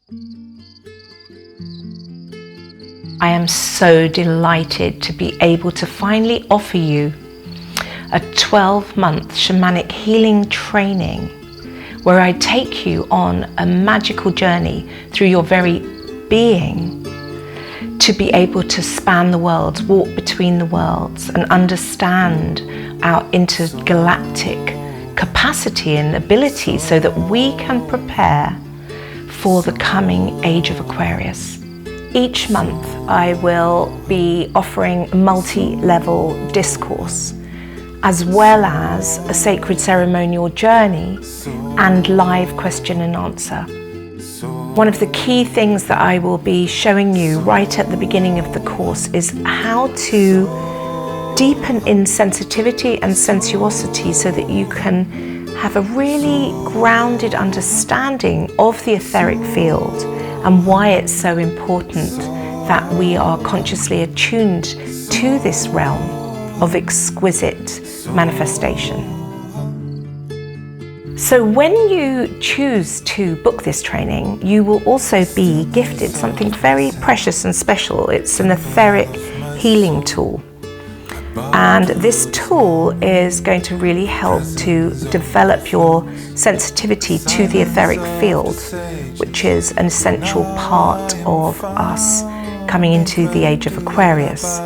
I am so delighted to be able to finally offer you a 12-month shamanic healing training where I take you on a magical journey through your very being to be able to span the worlds, walk between the worlds, and understand our intergalactic capacity and ability so that we can prepare for the coming age of Aquarius. Each month I will be offering a multi-level discourse as well as a sacred ceremonial journey and live question and answer. One of the key things that I will be showing you right at the beginning of the course is how to deepen in sensitivity and sensuosity so that you can have a really grounded understanding of the etheric field and why it's so important that we are consciously attuned to this realm of exquisite manifestation. So when you choose to book this training, you will also be gifted something very precious and special. It's an etheric healing tool. And this tool is going to really help to develop your sensitivity to the etheric field, which is an essential part of us coming into the age of Aquarius.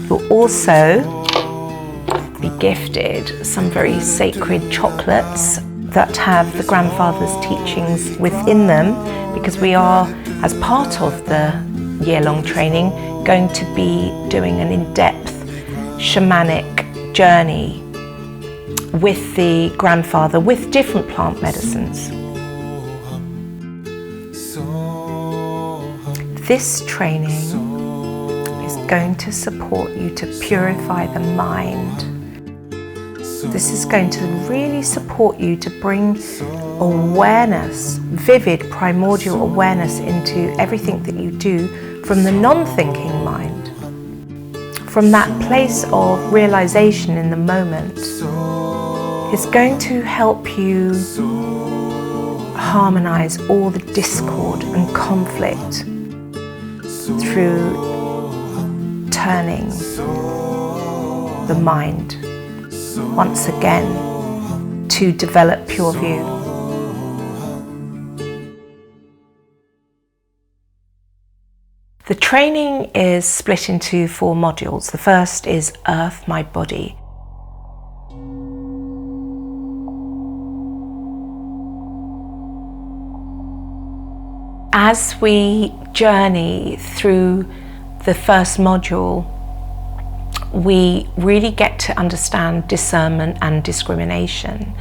You'll also be gifted some very sacred chocolates that have the grandfather's teachings within them, because we are, as part of the year-long training, going to be doing an in-depth shamanic journey with the grandfather with different plant medicines. This training is going to support you to purify the mind. This is going to really support you to bring awareness, vivid primordial awareness into everything that you do from the non-thinking mind. From that place of realization in the moment. It's going to help you harmonize all the discord and conflict through turning the mind once again to develop pure view. The training is split into 4 modules. The first is Earth, My Body. As we journey through the first module, we really get to understand discernment and discrimination.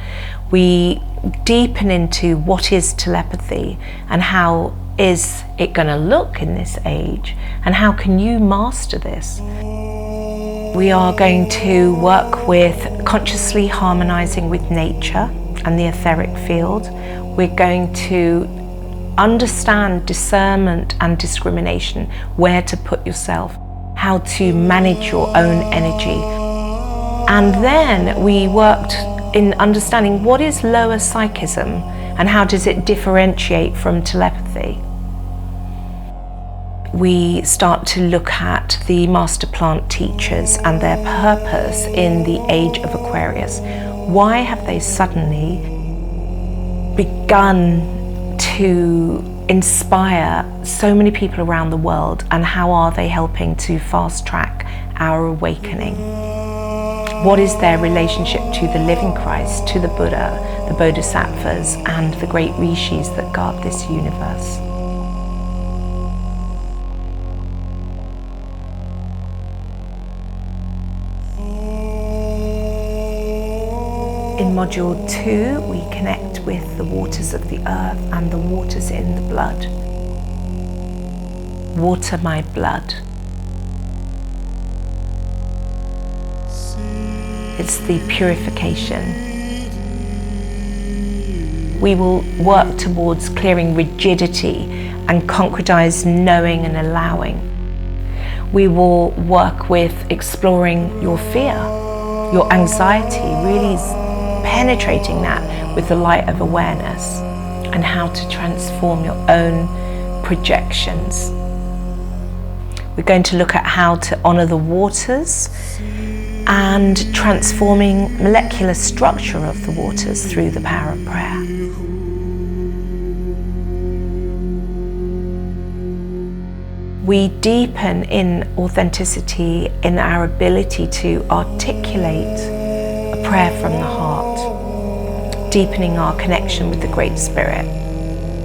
We deepen into what is telepathy and how is it going to look in this age, and how can you master this? We are going to work with consciously harmonizing with nature and the etheric field. We're going to understand discernment and discrimination, where to put yourself, how to manage your own energy. And then we worked in understanding what is lower psychism and how does it differentiate from telepathy. We start to look at the master plant teachers and their purpose in the age of Aquarius. Why have they suddenly begun to inspire so many people around the world, and how are they helping to fast track our awakening? What is their relationship to the living Christ, to the Buddha, the Bodhisattvas, and the great rishis that guard this universe? In Module 2, we connect with the waters of the earth and the waters in the blood. Water my blood. It's the purification. We will work towards clearing rigidity and concretize knowing and allowing. We will work with exploring your fear, your anxiety, really penetrating that with the light of awareness, and how to transform your own projections. We're going to look at how to honor the waters and transforming molecular structure of the waters through the power of prayer. We deepen in authenticity in our ability to articulate a prayer from the heart, deepening our connection with the Great Spirit.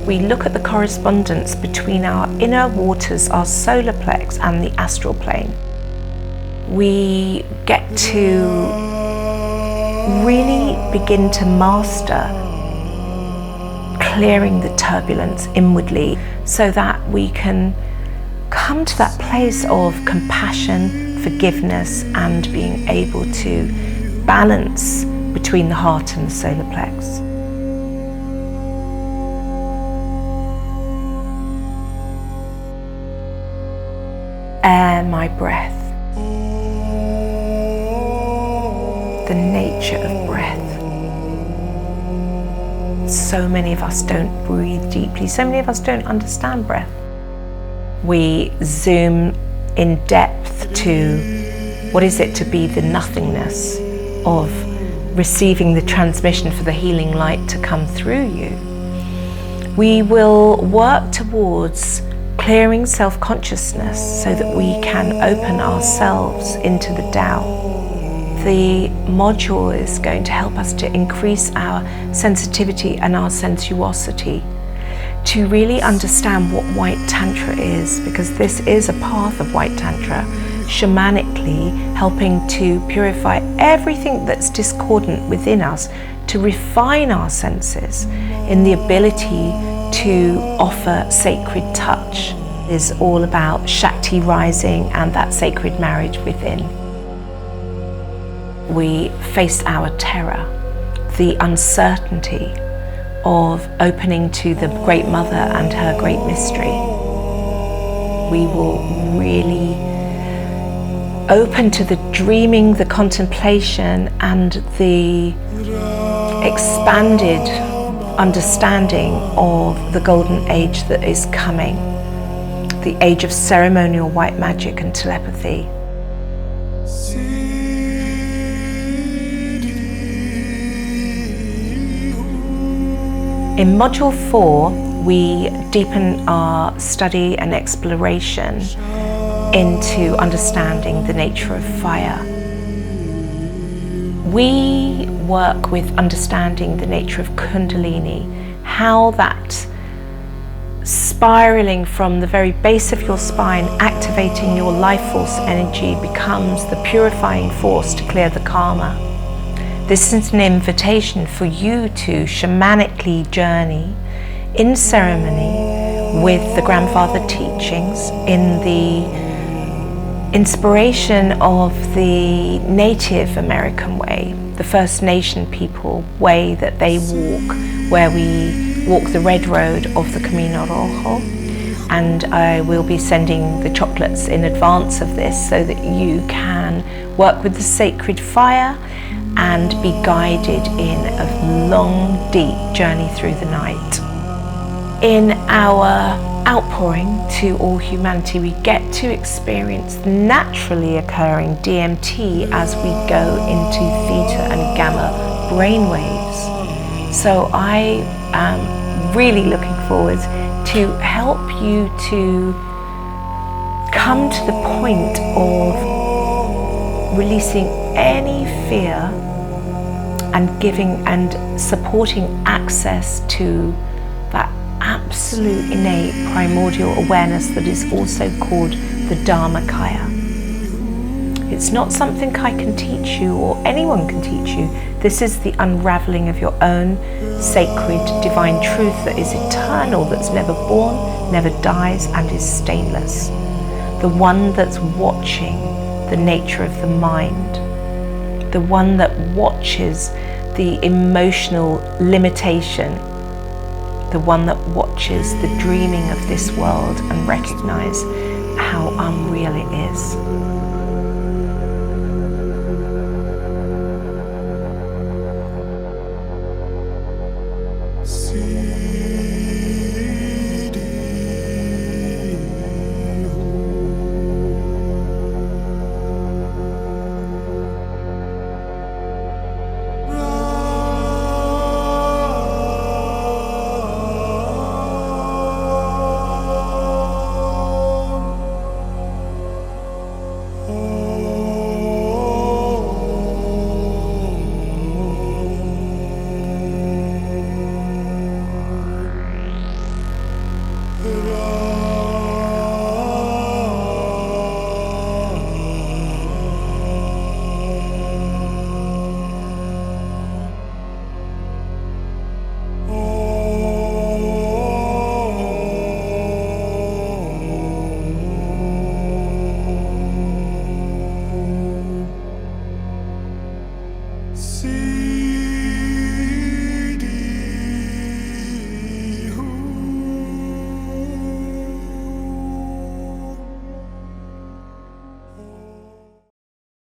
We look at the correspondence between our inner waters, our solar plex, and the astral plane. We get to really begin to master clearing the turbulence inwardly so that we can come to that place of compassion, forgiveness, and being able to balance between the heart and the solar plex. Air, my breath. The nature of breath. So many of us don't breathe deeply. So many of us don't understand breath. We zoom in depth to what is it to be the nothingness of receiving the transmission for the healing light to come through you. We will work towards clearing self-consciousness so that we can open ourselves into the Tao. The module is going to help us to increase our sensitivity and our sensuosity, to really understand what White Tantra is, because this is a path of White Tantra, shamanically helping to purify everything that's discordant within us, to refine our senses in the ability to offer sacred touch. It is all about Shakti rising and that sacred marriage within. We face our terror, the uncertainty of opening to the Great Mother and her great mystery. We will really open to the dreaming, the contemplation, and the expanded understanding of the golden age that is coming, the age of ceremonial white magic and telepathy. In Module 4, we deepen our study and exploration into understanding the nature of fire. We work with understanding the nature of Kundalini, how that spiraling from the very base of your spine, activating your life force energy, becomes the purifying force to clear the karma. This is an invitation for you to shamanically journey in ceremony with the grandfather teachings, in the inspiration of the Native American way, the First Nation people way that they walk, where we walk the red road of the Camino Rojo. And I will be sending the chocolates in advance of this so that you can work with the sacred fire and be guided in a long, deep journey through the night. In our outpouring to all humanity, we get to experience the naturally occurring DMT as we go into theta and gamma brainwaves. So I am really looking forward to help you to come to the point of releasing any fear and giving and supporting access to that absolute innate primordial awareness that is also called the Dharmakaya. It's not something I can teach you or anyone can teach you. This is the unraveling of your own sacred divine truth that is eternal, that's never born, never dies, and is stainless. The one that's watching the nature of the mind, the one that watches the emotional limitation, the one that watches the dreaming of this world and recognize how unreal it is.